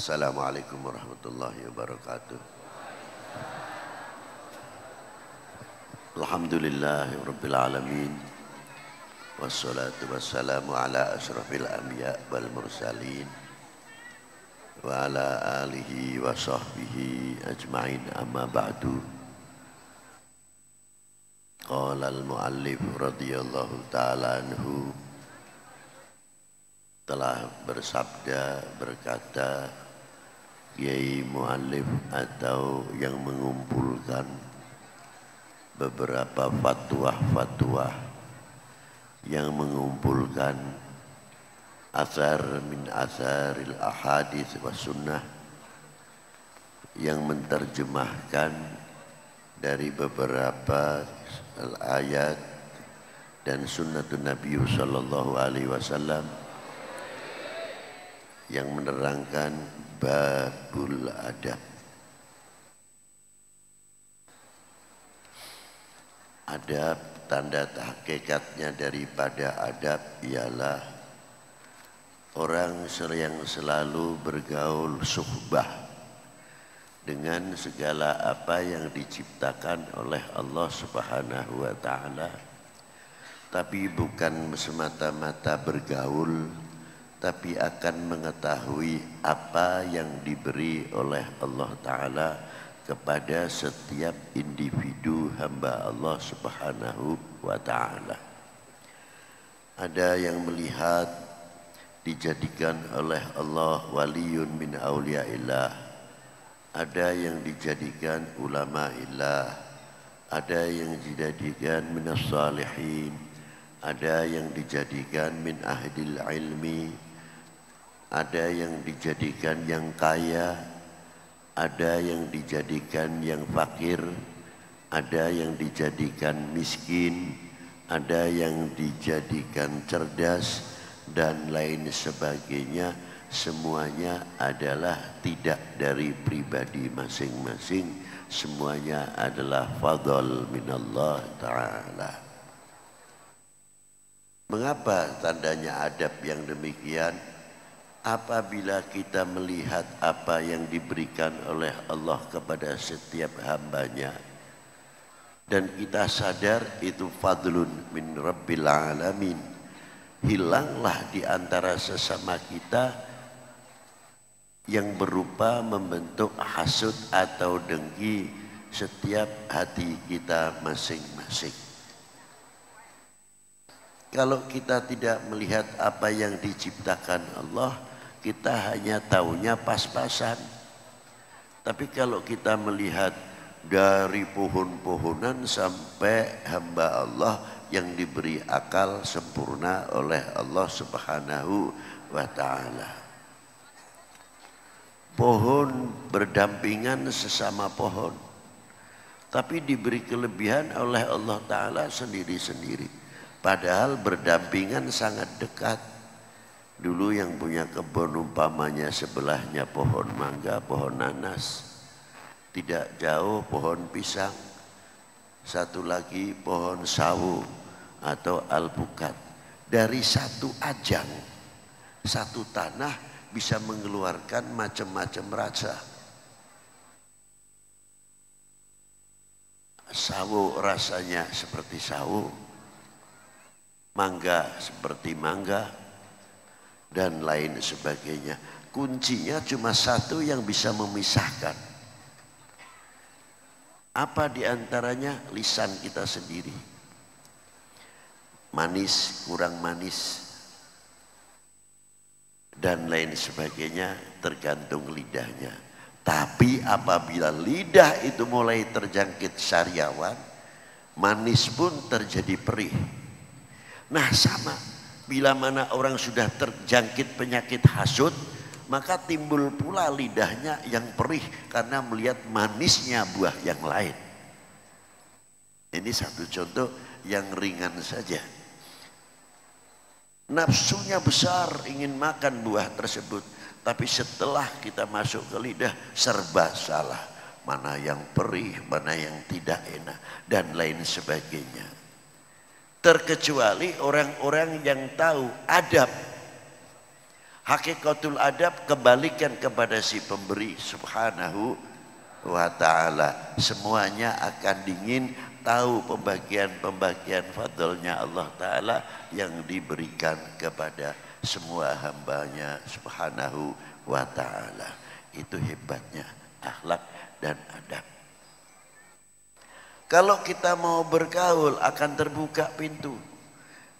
Assalamualaikum warahmatullahi wabarakatuh. Alhamdulillahi rabbil alamin. Wassalatu wassalamu ala ashrafil anbiya wal mursalin wa ala alihi wa sahbihi ajma'in, amma ba'du. Qala al-muallif radhiyallahu ta'ala anhu, telah bersabda, berkata Kiai Mu'allif atau yang mengumpulkan beberapa fatwa-fatwa, yang mengumpulkan asar min asaril ahadits wa sunnah, yang menerjemahkan dari beberapa ayat dan sunnatun Nabi sallallahu alaihi wasallam, yang menerangkan babul adab. Adab, tanda hakikatnya daripada adab ialah orang yang selalu bergaul suhbah dengan segala apa yang diciptakan oleh Allah Subhanahu wa ta'ala, tapi bukan semata-mata bergaul, tapi akan mengetahui apa yang diberi oleh Allah Ta'ala kepada setiap individu hamba Allah Subhanahu wa Ta'ala. Ada yang melihat dijadikan oleh Allah waliyun min awliyaillah, ada yang dijadikan ulama'illah, ada yang dijadikan minas salihin, ada yang dijadikan min ahdil ilmi, ada yang dijadikan yang kaya, ada yang dijadikan yang fakir, ada yang dijadikan miskin, ada yang dijadikan cerdas, dan lain sebagainya. Semuanya adalah tidak dari pribadi masing-masing, semuanya adalah fadl minallah ta'ala. Mengapa tandanya adab yang demikian? Apabila kita melihat apa yang diberikan oleh Allah kepada setiap hambanya, dan kita sadar itu fadlun min rabbil alamin, hilanglah di antara sesama kita yang berupa membentuk hasud atau dengki setiap hati kita masing-masing. Kalau kita tidak melihat apa yang diciptakan Allah, kita hanya taunya pas-pasan. Tapi kalau kita melihat dari pohon-pohonan sampai hamba Allah yang diberi akal sempurna oleh Allah Subhanahu wa ta'ala. Pohon berdampingan sesama pohon, tapi diberi kelebihan oleh Allah Ta'ala sendiri-sendiri. Padahal berdampingan sangat dekat. Dulu yang punya kebun umpamanya sebelahnya pohon mangga, pohon nanas, tidak jauh pohon pisang, satu lagi pohon sawu atau alpukat. Dari satu ajang, satu tanah bisa mengeluarkan macam-macam rasa. Sawu rasanya seperti sawu, mangga seperti mangga, dan lain sebagainya. Kuncinya cuma satu yang bisa memisahkan. Apa diantaranya? Lisan kita sendiri. Manis, kurang manis, dan lain sebagainya tergantung lidahnya. Tapi apabila lidah itu mulai terjangkit sariawan, manis pun terjadi perih. Nah sama, bila mana orang sudah terjangkit penyakit hasud, maka timbul pula lidahnya yang perih karena melihat manisnya buah yang lain. Ini satu contoh yang ringan saja. Nafsunya besar ingin makan buah tersebut, tapi setelah kita masuk ke lidah serba salah. Mana yang perih, mana yang tidak enak, dan lain sebagainya. Terkecuali orang-orang yang tahu adab. Hakikatul adab kembalikan kepada si pemberi subhanahu wa ta'ala. Semuanya akan dingin tahu pembagian-pembagian fadlnya Allah ta'ala yang diberikan kepada semua hambanya subhanahu wa ta'ala. Itu hebatnya akhlak dan adab. Kalau kita mau bergaul akan terbuka pintu.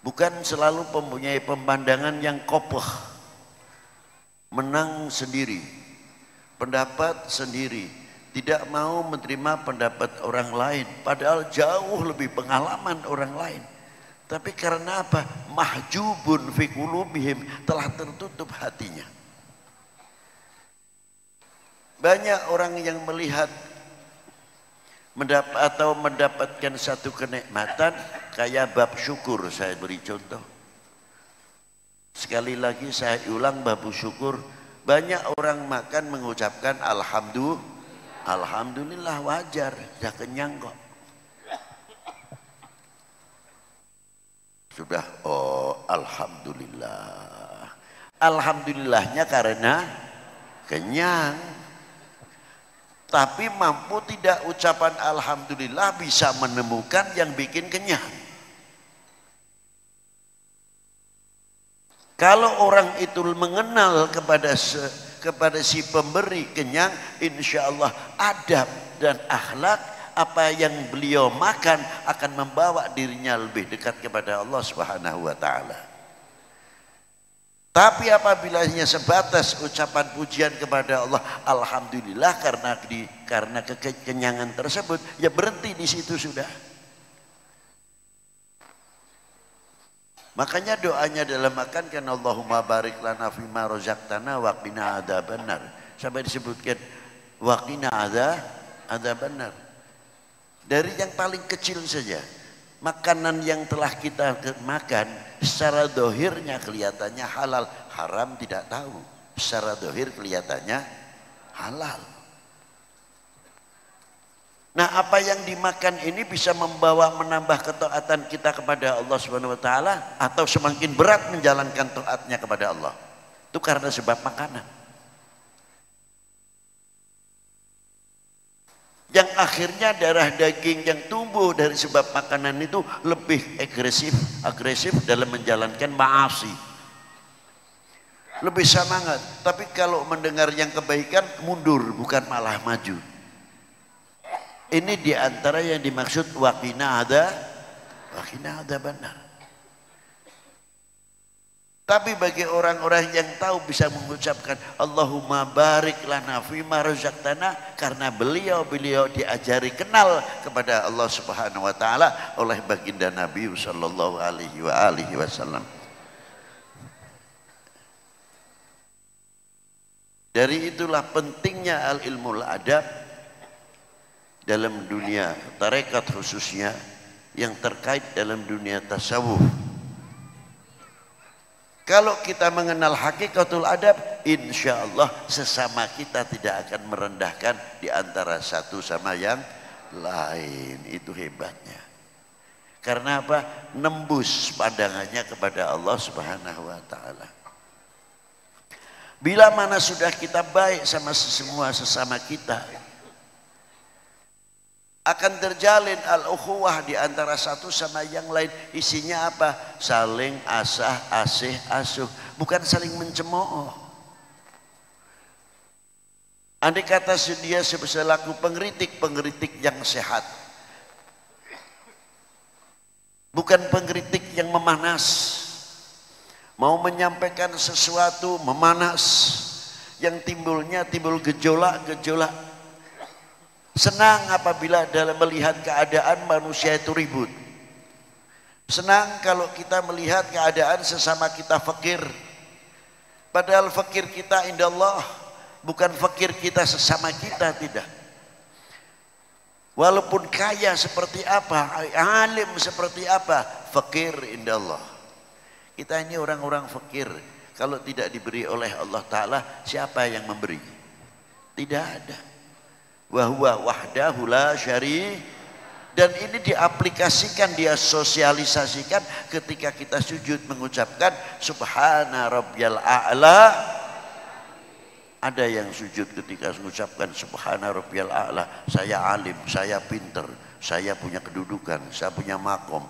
Bukan selalu mempunyai pemandangan yang kokoh. Menang sendiri, pendapat sendiri, tidak mau menerima pendapat orang lain, padahal jauh lebih pengalaman orang lain. Tapi karena apa? Mahjubun fi qulubihim, telah tertutup hatinya. Banyak orang yang melihat mendapatkan satu kenikmatan kayak bab syukur. Saya beri contoh. Sekali lagi saya ulang, bab syukur. Banyak orang makan mengucapkan alhamdulillah, wajar, sudah kenyang kok. Sudah, oh alhamdulillah. Alhamdulillahnya karena kenyang. Tapi mampu tidak ucapan alhamdulillah bisa menemukan yang bikin kenyang. Kalau orang itu mengenal kepada si pemberi kenyang, insya Allah adab dan akhlak apa yang beliau makan akan membawa dirinya lebih dekat kepada Allah Subhanahu wa ta'ala. Tapi apabila hanya sebatas ucapan pujian kepada Allah, alhamdulillah, karena kekenyangan tersebut, ya berhenti di situ sudah. Makanya doanya dalam makan kan Allahumma barik lana fima rozaqtana wa qina adzabannar. Sampai disebutkan wa qina adzabannar. Dari yang paling kecil saja, makanan yang telah kita makan secara dohirnya kelihatannya halal, haram tidak tahu. Secara dohir kelihatannya halal. Nah, apa yang dimakan ini bisa menambah ketaatan kita kepada Allah Subhanahu wa taala atau semakin berat menjalankan taatnya kepada Allah. Itu karena sebab makanan. Yang akhirnya darah daging yang tumbuh dari sebab makanan itu lebih agresif dalam menjalankan maasi. Lebih semangat. Tapi kalau mendengar yang kebaikan mundur, bukan malah maju. Ini diantara yang dimaksud waqina adzabannar. Tapi bagi orang-orang yang tahu bisa mengucapkan Allahumma barik lana fima razaqtana, karena beliau diajari kenal kepada Allah Subhanahu wa taala oleh baginda Nabi sallallahu alaihi wasallam. Dari itulah pentingnya al-ilmul adab dalam dunia tarekat khususnya yang terkait dalam dunia tasawuf. Kalau kita mengenal hakikatul adab, insya Allah sesama kita tidak akan merendahkan di antara satu sama yang lain. Itu hebatnya. Karena apa? Nembus pandangannya kepada Allah Subhanahu wa ta'ala. Bila mana sudah kita baik sama semua sesama kita, akan terjalin al-ukhuwah di antara satu sama yang lain. Isinya apa? Saling asih asuh, bukan saling mencemooh. Andai kata dia selaku pengkritik yang sehat, bukan pengkritik yang memanas, mau menyampaikan sesuatu memanas, yang timbul gejolak. Senang apabila dalam melihat keadaan manusia itu ribut. Senang kalau kita melihat keadaan sesama kita fakir. Padahal fakir kita indallah, bukan fakir kita sesama kita, tidak. Walaupun kaya seperti apa, alim seperti apa, fakir indallah. Kita ini orang-orang fakir. Kalau tidak diberi oleh Allah Ta'ala, siapa yang memberi? Tidak ada. Wa huwa wahdahu la syarika, Dan ini diaplikasikan, dia sosialisasikan ketika kita sujud mengucapkan Subhana Rabbiyal A'la. Ada yang sujud ketika mengucapkan Subhana Rabbiyal A'la, saya alim, saya pinter, saya punya kedudukan, saya punya makom.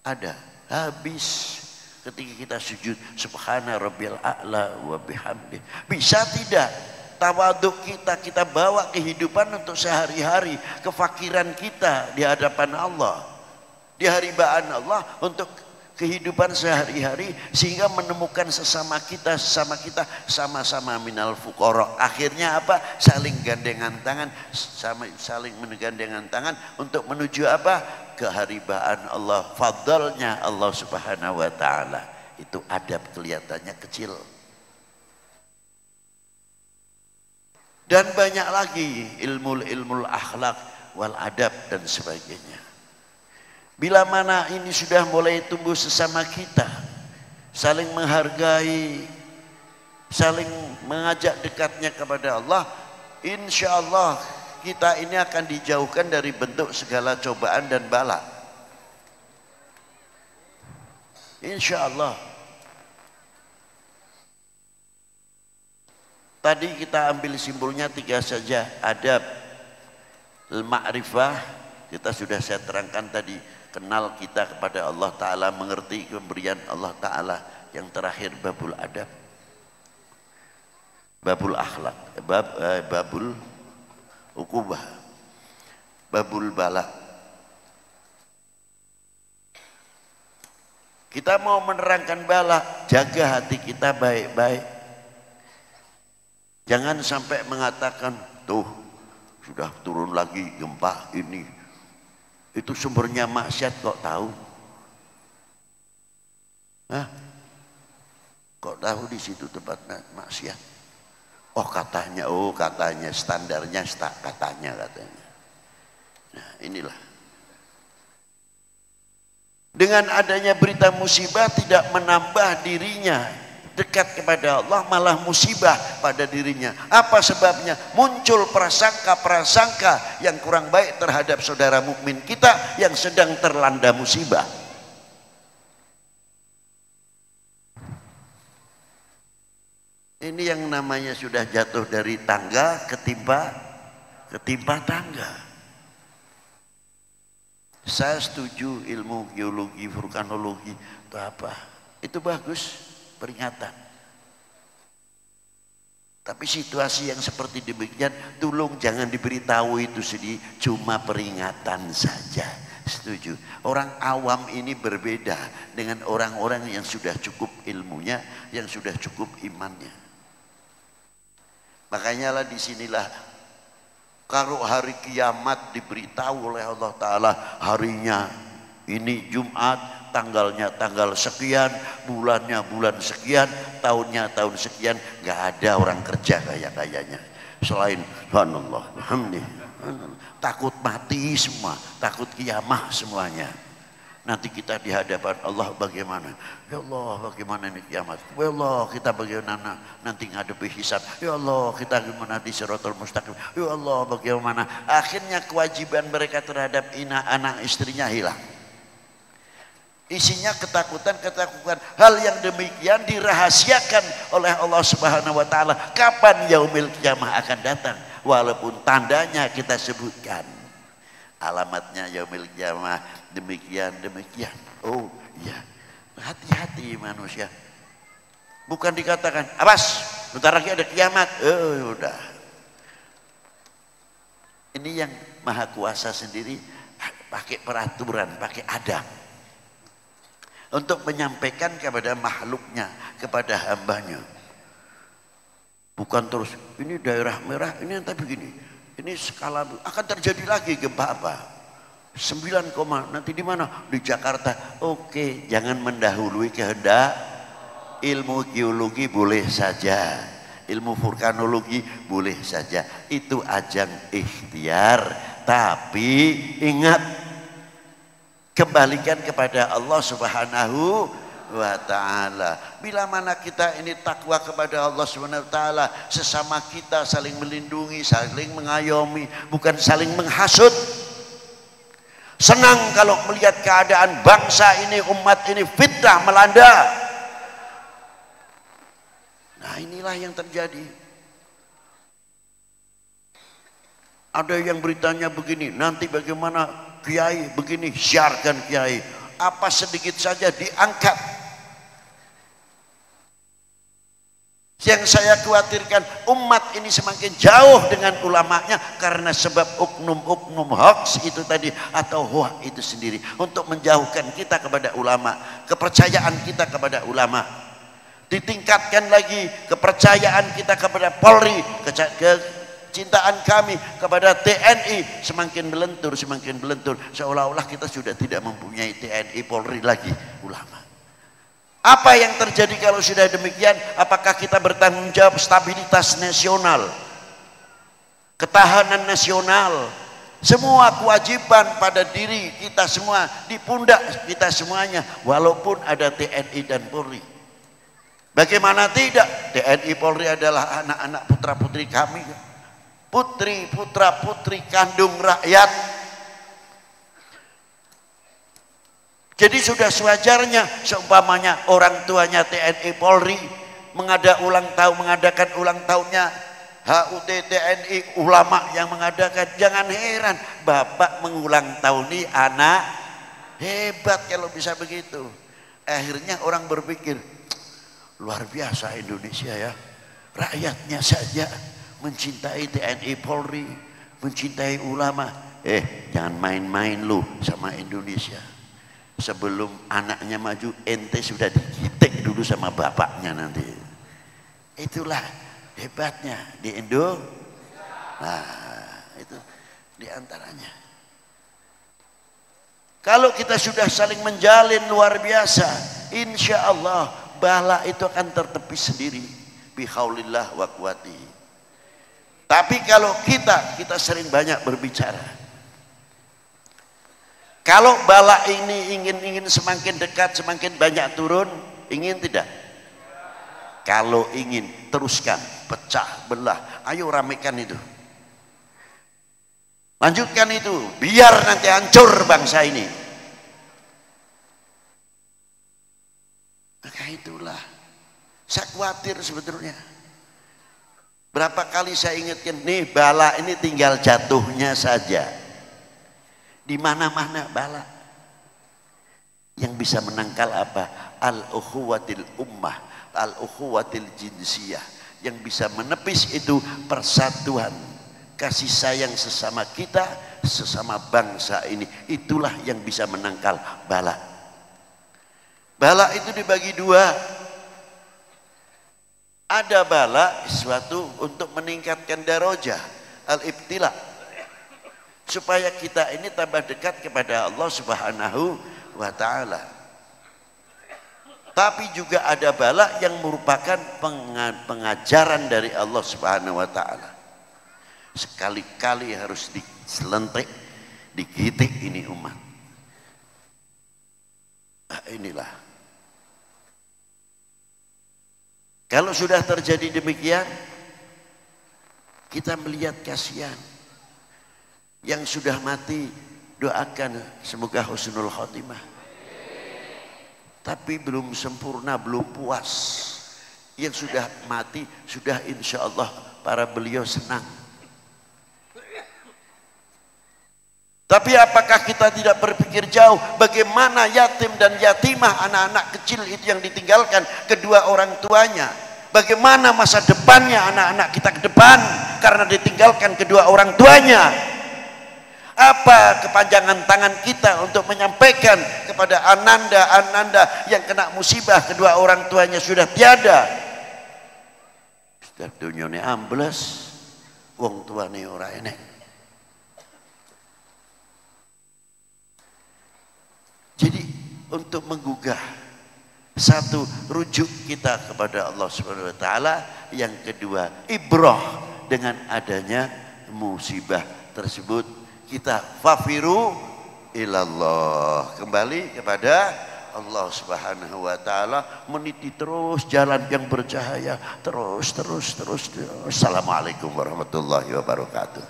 Ada, habis ketika kita sujud Subhana Rabbiyal A'la wa bihamdih. Bisa tidak? Tawaduk kita bawa kehidupan untuk sehari-hari, kefakiran kita di hadapan Allah, di haribaan Allah untuk kehidupan sehari-hari, sehingga menemukan sesama kita sama-sama minal fuqara. Akhirnya apa? Saling gandengan tangan, saling menggandengkan tangan untuk menuju apa? Keharibaan Allah, fadlnya Allah Subhanahu wa taala. Itu adab kelihatannya kecil. Dan banyak lagi ilmu akhlak wal adab dan sebagainya. Bila mana ini sudah mulai tumbuh sesama kita, saling menghargai, saling mengajak dekatnya kepada Allah, insya Allah kita ini akan dijauhkan dari bentuk segala cobaan dan bala. Insya Allah. Tadi kita ambil simpulnya 3 saja. Adab, al-ma'rifah, kita sudah saya terangkan tadi. Kenal kita kepada Allah Ta'ala, mengerti pemberian Allah Ta'ala. Yang terakhir babul adab, babul akhlak, babul ukubah, babul bala. Kita mau menerangkan bala, jaga hati kita baik-baik. Jangan sampai mengatakan, tuh sudah turun lagi gempa ini, itu sumbernya maksiat, kok tahu? Hah? Kok tahu di situ tempatnya maksiat? Oh katanya standarnya katanya. Nah inilah. Dengan adanya berita musibah tidak menambah dirinya dekat kepada Allah, malah musibah pada dirinya. Apa sebabnya? Muncul prasangka-prasangka yang kurang baik terhadap saudara mukmin kita yang sedang terlanda musibah. Ini yang namanya sudah jatuh dari tangga ketimpa tangga. Saya setuju ilmu geologi, vulkanologi itu apa? Itu bagus. Peringatan. Tapi situasi yang seperti demikian, tolong jangan diberitahu itu sedih, cuma peringatan saja. Setuju. Orang awam ini berbeda dengan orang-orang yang sudah cukup ilmunya, yang sudah cukup imannya. Makanya lah disinilah kalau hari kiamat diberitahu oleh Allah Ta'ala, harinya ini Jumat, tanggalnya tanggal sekian, bulannya bulan sekian, tahunnya tahun sekian, nggak ada orang kerja kayaknya selain subhanallah, alhamdulillah, takut mati semua, takut kiamah semuanya. Nanti kita di hadapan Allah bagaimana? Ya Allah, bagaimana ini kiamat? Ya Allah, kita bagaimana nanti ngadepi hisab? Ya Allah, kita bagaimana di siratal mustaqim? Ya Allah, bagaimana? Akhirnya kewajiban mereka terhadap anak istrinya hilang. Isinya ketakutan. Hal yang demikian dirahasiakan oleh Allah Subhanahu wa taala. Kapan yaumil kiamah akan datang? Walaupun tandanya kita sebutkan. Alamatnya yaumil kiamah demikian. Oh iya. Hati-hati manusia. Bukan dikatakan, "Awas, bentar lagi ada kiamat." Oh, udah. Ini yang Maha Kuasa sendiri pakai peraturan, pakai adab. Untuk menyampaikan kepada makhluknya, kepada hambanya. Bukan terus, ini daerah merah, ini nanti begini. Ini skala, akan terjadi lagi gempa apa? 9, nanti di mana? Di Jakarta. Oke, jangan mendahului kehendak. Ilmu geologi boleh saja. Ilmu vulkanologi boleh saja. Itu ajang ikhtiar. Tapi ingat, kembalikan kepada Allah Subhanahu wa ta'ala. Bila mana kita ini takwa kepada Allah Subhanahu wa ta'ala, sesama kita saling melindungi, saling mengayomi, bukan saling menghasut. senang kalau melihat keadaan bangsa ini, umat ini fitnah melanda. Nah, inilah yang terjadi. Ada yang beritanya begini, nanti bagaimana kiai begini, siarkan kiai. Apa sedikit saja diangkat. Yang saya khawatirkan umat ini semakin jauh dengan ulamanya karena sebab oknum-oknum hoax itu tadi atau hoax itu sendiri untuk menjauhkan kita kepada ulama, kepercayaan kita kepada ulama. Ditingkatkan lagi kepercayaan kita kepada Polri, kecintaan kami kepada TNI semakin melentur seolah-olah kita sudah tidak mempunyai TNI Polri lagi, ulama. Apa yang terjadi kalau sudah demikian? Apakah kita bertanggung jawab stabilitas nasional, ketahanan nasional, semua kewajiban pada diri kita semua, di pundak kita semuanya, walaupun ada TNI dan Polri. Bagaimana tidak? TNI Polri adalah anak-anak putra putri kami, putri putra putri kandung rakyat. Jadi sudah sewajarnya seumpamanya orang tuanya TNI Polri mengadakan ulang tahunnya HUT TNI ulama yang mengadakan. Jangan heran bapak mengulang tahuni anak, hebat kalau bisa begitu. Akhirnya orang berpikir luar biasa Indonesia ya, rakyatnya saja mencintai TNI Polri, mencintai ulama. Jangan main-main lu sama Indonesia. Sebelum anaknya maju, ente sudah digitek dulu sama bapaknya nanti. Itulah hebatnya di Indo. Nah, itu diantaranya. Kalau kita sudah saling menjalin luar biasa, insya Allah bala itu akan tertepis sendiri. Bihaulillah wa quwwatihi. Tapi kalau kita sering banyak berbicara. Kalau bala ini ingin semakin dekat, semakin banyak turun, ingin tidak? Kalau ingin, teruskan, pecah belah, ayo ramekan itu. Lanjutkan itu, biar nanti hancur bangsa ini. Maka itulah, saya khawatir sebetulnya. Berapa kali saya ingatkan, nih bala ini tinggal jatuhnya saja. Di mana-mana bala. Yang bisa menangkal apa? Al-ukhuwatil ummah, al-ukhuwatil jinsiyah. Yang bisa menepis itu persatuan, kasih sayang sesama kita, sesama bangsa ini. Itulah yang bisa menangkal bala. Bala itu dibagi dua. Ada bala sesuatu untuk meningkatkan darajah, al-ibtila, supaya kita ini tambah dekat kepada Allah Subhanahu wa ta'ala. Tapi juga ada bala yang merupakan pengajaran dari Allah Subhanahu wa ta'ala. Sekali-kali harus diselentik, digitik ini umat. Nah, inilah. Kalau sudah terjadi demikian, kita melihat kasihan. Yang sudah mati, doakan semoga husnul khotimah. Tapi belum sempurna, belum puas. Yang sudah mati, sudah insya Allah para beliau senang. Tapi apakah kita tidak berpikir jauh? Bagaimana yatim dan yatimah, anak-anak kecil itu yang ditinggalkan kedua orang tuanya? Bagaimana masa depannya anak-anak kita ke depan karena ditinggalkan kedua orang tuanya? Apa kepanjangan tangan kita untuk menyampaikan kepada ananda-ananda yang kena musibah kedua orang tuanya sudah tiada? Sudah dunyane ambles, wong tuane ora enek. Jadi untuk menggugah, satu, rujuk kita kepada Allah Subhanahu wa taala, yang kedua ibrah dengan adanya musibah tersebut. Kita fafiru ilallah, kembali kepada Allah Subhanahu wa taala, meniti terus jalan yang bercahaya, terus. Assalamualaikum warahmatullahi wabarakatuh.